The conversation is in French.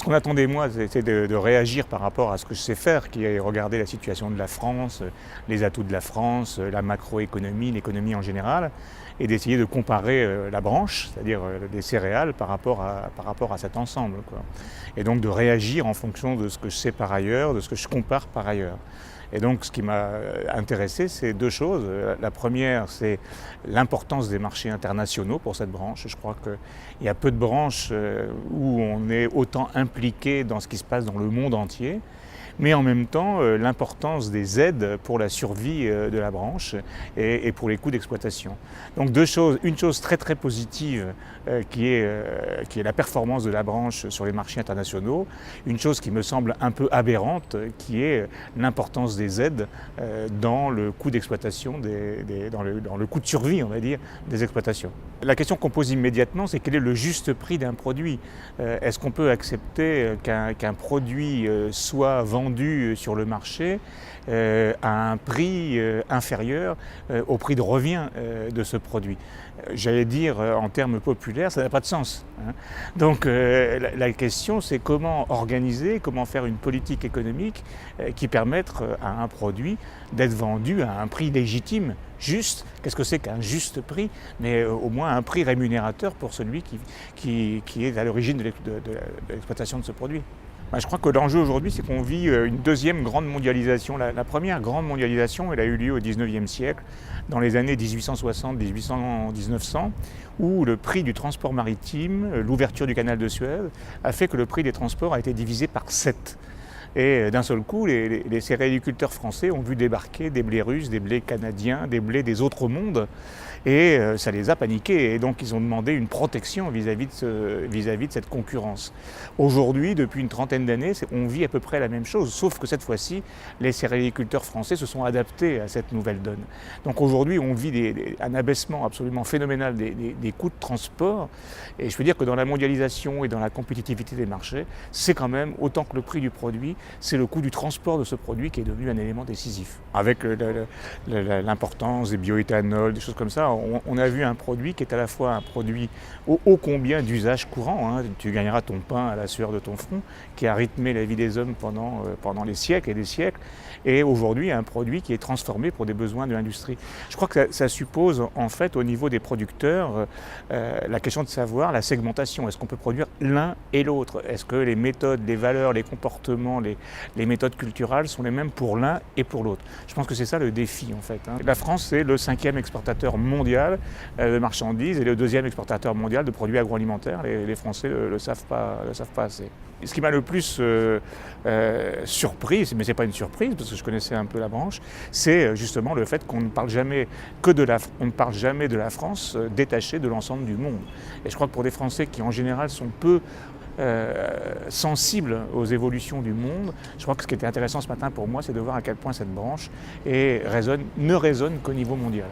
qu'on attendait de moi, c'était de réagir par rapport à ce que je sais faire, qui est regarder la situation de la France, les atouts de la France, la macroéconomie, l'économie en général, et d'essayer de comparer la branche, c'est-à-dire les céréales, par rapport à cet ensemble, quoi. Et donc de réagir en fonction de ce que je sais par ailleurs, de ce que je compare par ailleurs. Et donc ce qui m'a intéressé, c'est deux choses. La première, c'est l'importance des marchés internationaux pour cette branche. Je crois qu'il y a peu de branches où on est autant impliqué dans ce qui se passe dans le monde entier, mais en même temps l'importance des aides pour la survie de la branche et pour les coûts d'exploitation. Donc deux choses, une chose très très positive qui est la performance de la branche sur les marchés internationaux, une chose qui me semble un peu aberrante qui est l'importance des aides dans le coût d'exploitation, dans le coût de survie, on va dire, des exploitations. La question qu'on pose immédiatement, c'est quel est le juste prix d'un produit? Est-ce qu'on peut accepter qu'un produit soit vendu sur le marché à un prix inférieur au prix de revient de ce produit? J'allais dire en termes populaires, ça n'a pas de sens, hein. Donc la question, c'est comment organiser, comment faire une politique économique qui permette à un produit d'être vendu à un prix légitime, juste. Qu'est-ce que c'est qu'un juste prix? Mais au moins un prix rémunérateur pour celui qui est à l'origine de l'exploitation de ce produit. Je crois que l'enjeu aujourd'hui, c'est qu'on vit une deuxième grande mondialisation. La première grande mondialisation, elle a eu lieu au XIXe siècle, dans les années 1860-1900, où le prix du transport maritime, l'ouverture du canal de Suez, a fait que le prix des transports a été divisé par 7. Et d'un seul coup, les céréaliculteurs français ont vu débarquer des blés russes, des blés canadiens, des blés des autres mondes, et ça les a paniqués. Et donc ils ont demandé une protection vis-à-vis de cette concurrence. Aujourd'hui, depuis une trentaine d'années, on vit à peu près la même chose, sauf que cette fois-ci, les céréaliculteurs français se sont adaptés à cette nouvelle donne. Donc aujourd'hui, on vit un abaissement absolument phénoménal des coûts de transport. Et je peux dire que dans la mondialisation et dans la compétitivité des marchés, c'est quand même, autant que le prix du produit, c'est le coût du transport de ce produit qui est devenu un élément décisif. Avec l'importance des bioéthanols, des choses comme ça, on a vu un produit qui est à la fois un produit ô combien d'usage courant, hein. Tu gagneras ton pain à la sueur de ton front, qui a rythmé la vie des hommes pendant des siècles et des siècles, et aujourd'hui un produit qui est transformé pour des besoins de l'industrie. Je crois que ça suppose en fait au niveau des producteurs la question de savoir la segmentation. Est-ce qu'on peut produire l'un et l'autre? Est-ce que les méthodes, les valeurs, les comportements, les méthodes culturelles sont les mêmes pour l'un et pour l'autre? Je pense que c'est ça le défi en fait, hein. La France, c'est le 5e exportateur mondial de marchandises et le 2e exportateur mondial de produits agroalimentaires. Les Français ne le savent pas assez. Ce qui m'a le plus surpris, mais ce n'est pas une surprise parce que je connaissais un peu la branche, c'est justement le fait qu'on ne parle jamais de la France détachée de l'ensemble du monde. Et je crois que pour des Français qui en général sont peu sensibles aux évolutions du monde, je crois que ce qui était intéressant ce matin pour moi, c'est de voir à quel point cette branche ne résonne qu'au niveau mondial.